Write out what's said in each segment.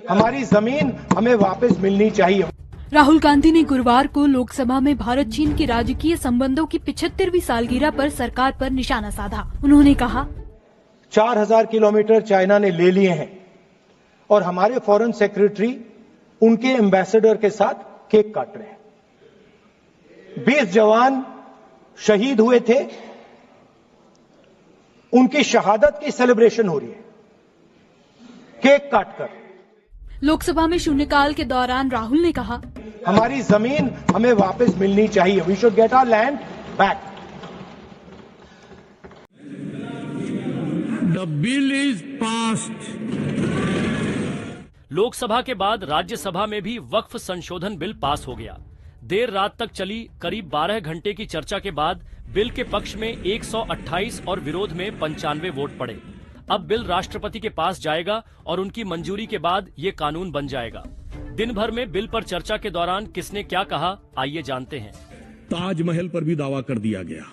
हमारी जमीन हमें वापस मिलनी चाहिए। राहुल गांधी ने गुरुवार को लोकसभा में भारत चीन के राजकीय संबंधों की 75वीं सालगिरह पर सरकार पर निशाना साधा। उन्होंने कहा, 4000 किलोमीटर चाइना ने ले लिए हैं और हमारे फॉरेन सेक्रेटरी उनके एम्बेसडर के साथ केक काट रहे हैं। 20 जवान शहीद हुए थे, उनकी शहादत की सेलिब्रेशन हो रही है केक काटकर। लोकसभा में शून्यकाल के दौरान राहुल ने कहा, हमारी जमीन हमें वापस मिलनी चाहिए। We should get our land back. The bill is passed. Lok Sabha के बाद राज्यसभा में भी वक्फ संशोधन बिल पास हो गया। देर रात तक चली करीब 12 घंटे की चर्चा के बाद बिल के पक्ष में 128 और विरोध में 95 वोट पड़े। अब बिल राष्ट्रपति के पास जाएगा और उनकी मंजूरी के बाद ये कानून बन जाएगा। दिन भर में बिल पर चर्चा के दौरान किसने क्या कहा, आइए जानते हैं। ताजमहल पर भी दावा कर दिया गया।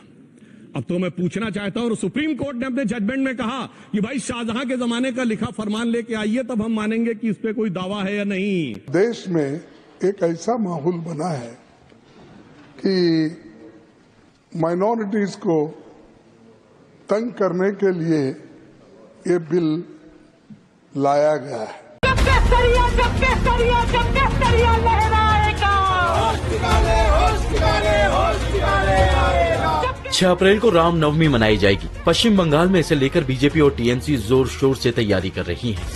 अब तो मैं पूछना चाहता हूं, सुप्रीम कोर्ट ने अपने जजमेंट में कहा कि भाई शाहजहां के जमाने का लिखा फरमान लेके आइए, तब हम मानेंगे कि इस पे कोई दावा है या नहीं। देश में एक ऐसा माहौल बना है कि माइनॉरिटीज को तंग करने के लिए ये बिल लाया गया है। 6 अप्रैल को रामनवमी मनाई जाएगी। पश्चिम बंगाल में इसे लेकर बीजेपी और टीएमसी जोर शोर से तैयारी कर रही हैं।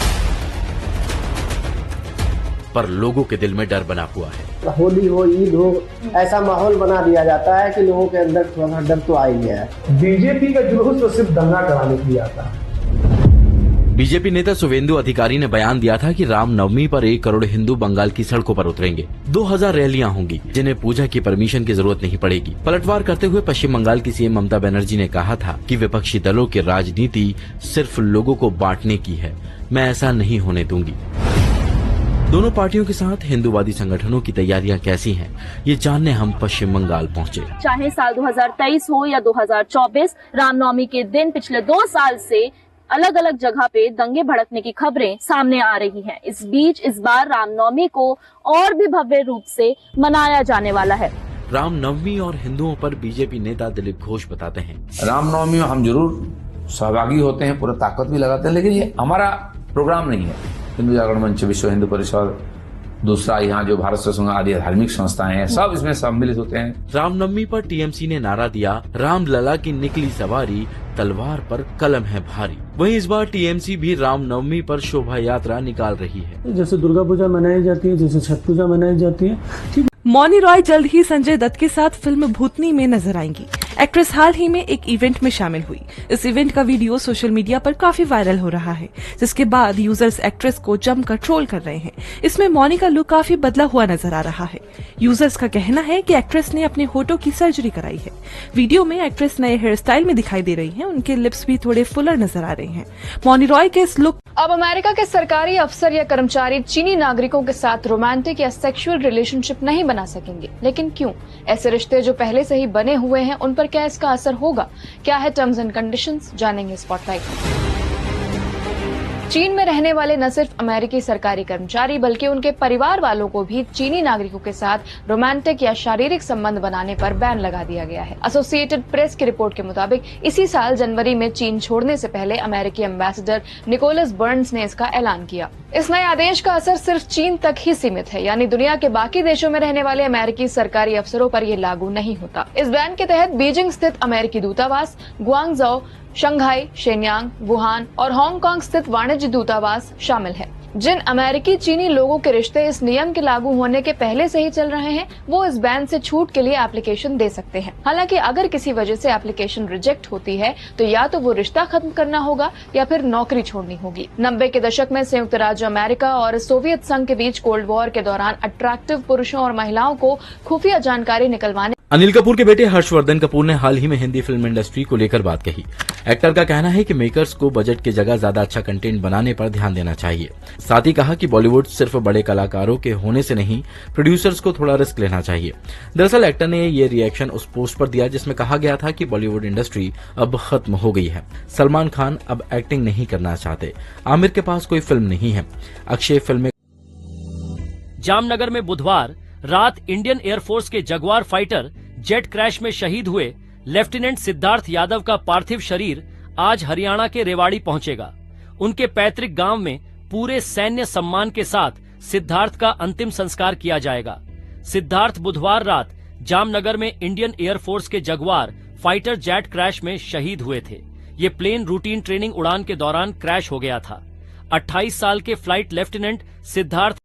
पर लोगों के दिल में डर बना हुआ है। होली हो, ईद हो, ऐसा माहौल बना दिया जाता है कि लोगों के अंदर थोड़ा डर तो आ ही गया है। बीजेपी का जुलूस तो सिर्फ दंगा कराने के लिए आता है। बीजेपी नेता शुवेंदु अधिकारी ने बयान दिया था कि रामनवमी पर 1 करोड़ हिंदू बंगाल की सड़कों पर उतरेंगे। 2000 रैलियां होंगी जिन्हें पूजा की परमिशन की जरूरत नहीं पड़ेगी। पलटवार करते हुए पश्चिम बंगाल की सीएम ममता बनर्जी ने कहा था कि विपक्षी दलों की राजनीति सिर्फ लोगों को बांटने की है। मैं ऐसा नहीं होने दूंगी। दोनों पार्टियों के साथ हिंदूवादी संगठनों की तैयारियां कैसी हैं, ये जानने हम पश्चिम बंगाल पहुंचे। चाहे साल 2023 हो या 2024, रामनवमी के दिन पिछले 2 साल से अलग अलग जगह पे दंगे भड़कने की खबरें सामने आ रही हैं। इस बीच इस बार रामनवमी को और भी भव्य रूप से मनाया जाने वाला है। रामनवमी और हिंदुओं पर बीजेपी नेता दिलीप घोष बताते हैं, रामनवमी में हम जरूर सहभागी होते हैं, पूरा ताकत भी लगाते हैं, लेकिन ये हमारा प्रोग्राम नहीं है। हिंदू जागरण मंच, विश्व हिंदू परिषद, दूसरा यहाँ जो भारत संघ आदि धार्मिक संस्थाएं हैं, सब इसमें सम्मिलित होते हैं। रामनवमी पर टीएमसी ने नारा दिया, राम लला की निकली सवारी, तलवार पर कलम है भारी। वहीं इस बार टीएमसी भी रामनवमी पर शोभा यात्रा निकाल रही है। जैसे दुर्गा पूजा मनाई जाती है, जैसे छठ पूजा मनाई जाती है, ठीक। मौनी रॉय जल्द ही संजय दत्त के साथ फिल्म भूतनी में नजर आएंगी। एक्ट्रेस हाल ही में एक इवेंट में शामिल हुई। इस इवेंट का वीडियो सोशल मीडिया पर काफी वायरल हो रहा है, जिसके बाद यूजर्स एक्ट्रेस को जमकर ट्रोल कर रहे हैं। इसमें मौनी का लुक काफी बदला हुआ नजर आ रहा है। यूजर्स का कहना है कि एक्ट्रेस ने अपने होठों की सर्जरी कराई है। वीडियो में एक्ट्रेस नए हेयर स्टाइल में दिखाई दे रही है। उनके लिप्स भी थोड़े फुलर नजर आ रहे हैं। मौनी रॉय के इस लुक। अब अमेरिका के सरकारी अफसर या कर्मचारी चीनी नागरिकों के साथ रोमांटिक या सेक्सुअल रिलेशनशिप नहीं बना सकेंगे। लेकिन क्यों? ऐसे रिश्ते जो पहले से ही बने हुए हैं, उन पर क्या इसका असर होगा? क्या है टर्म्स एंड कंडीशंस? जानेंगे स्पॉटलाइट में। चीन में रहने वाले न सिर्फ अमेरिकी सरकारी कर्मचारी बल्कि उनके परिवार वालों को भी चीनी नागरिकों के साथ रोमांटिक या शारीरिक संबंध बनाने पर बैन लगा दिया गया है। एसोसिएटेड प्रेस की रिपोर्ट के मुताबिक इसी साल जनवरी में चीन छोड़ने से पहले अमेरिकी एम्बेसडर निकोलस बर्न्स ने इसका ऐलान किया। इस नए आदेश का असर सिर्फ चीन तक ही सीमित है, यानी दुनिया के बाकी देशों में रहने वाले अमेरिकी सरकारी अफसरों पर ये लागू नहीं होता। इस बैन के तहत बीजिंग स्थित अमेरिकी दूतावास, ग्वांगझो, शंघाई, शेन्यांग, वुहान और हांगकांग स्थित वाणिज्य दूतावास शामिल है। जिन अमेरिकी चीनी लोगों के रिश्ते इस नियम के लागू होने के पहले से ही चल रहे हैं, वो इस बैन से छूट के लिए एप्लीकेशन दे सकते हैं। हालांकि अगर किसी वजह से एप्लीकेशन रिजेक्ट होती है तो या तो वो रिश्ता खत्म करना होगा या फिर नौकरी छोड़नी होगी। 90 के दशक में संयुक्त राज्य अमेरिका और सोवियत संघ के बीच कोल्ड वॉर के दौरान अट्रैक्टिव पुरुषों और महिलाओं को खुफिया जानकारी निकलवाने। अनिल कपूर के बेटे हर्षवर्धन कपूर ने हाल ही में हिंदी फिल्म इंडस्ट्री को लेकर बात कही। एक्टर का कहना है कि मेकर्स को बजट की जगह ज्यादा अच्छा कंटेंट बनाने पर ध्यान देना चाहिए। साथ ही कहा कि बॉलीवुड सिर्फ बड़े कलाकारों के होने से नहीं, प्रोड्यूसर्स को थोड़ा रिस्क लेना चाहिए। दरअसल एक्टर ने ये रिएक्शन उस पोस्ट पर दिया जिसमें कहा गया था कि बॉलीवुड इंडस्ट्री अब खत्म हो गई है। सलमान खान अब एक्टिंग नहीं करना चाहते। आमिर के पास कोई फिल्म नहीं है। अक्षय फिल्में जामनगर में बुधवार रात इंडियन एयरफोर्स के जगुआर फाइटर जेट क्रैश में शहीद हुए लेफ्टिनेंट सिद्धार्थ यादव का पार्थिव शरीर आज हरियाणा के रेवाड़ी पहुंचेगा। उनके पैतृक गांव में पूरे सैन्य सम्मान के साथ सिद्धार्थ का अंतिम संस्कार किया जाएगा। सिद्धार्थ बुधवार रात जामनगर में इंडियन एयरफोर्स के जगुआर फाइटर जेट क्रैश में शहीद हुए थे। ये प्लेन रूटीन ट्रेनिंग उड़ान के दौरान क्रैश हो गया था। 28 साल के फ्लाइट लेफ्टिनेंट सिद्धार्थ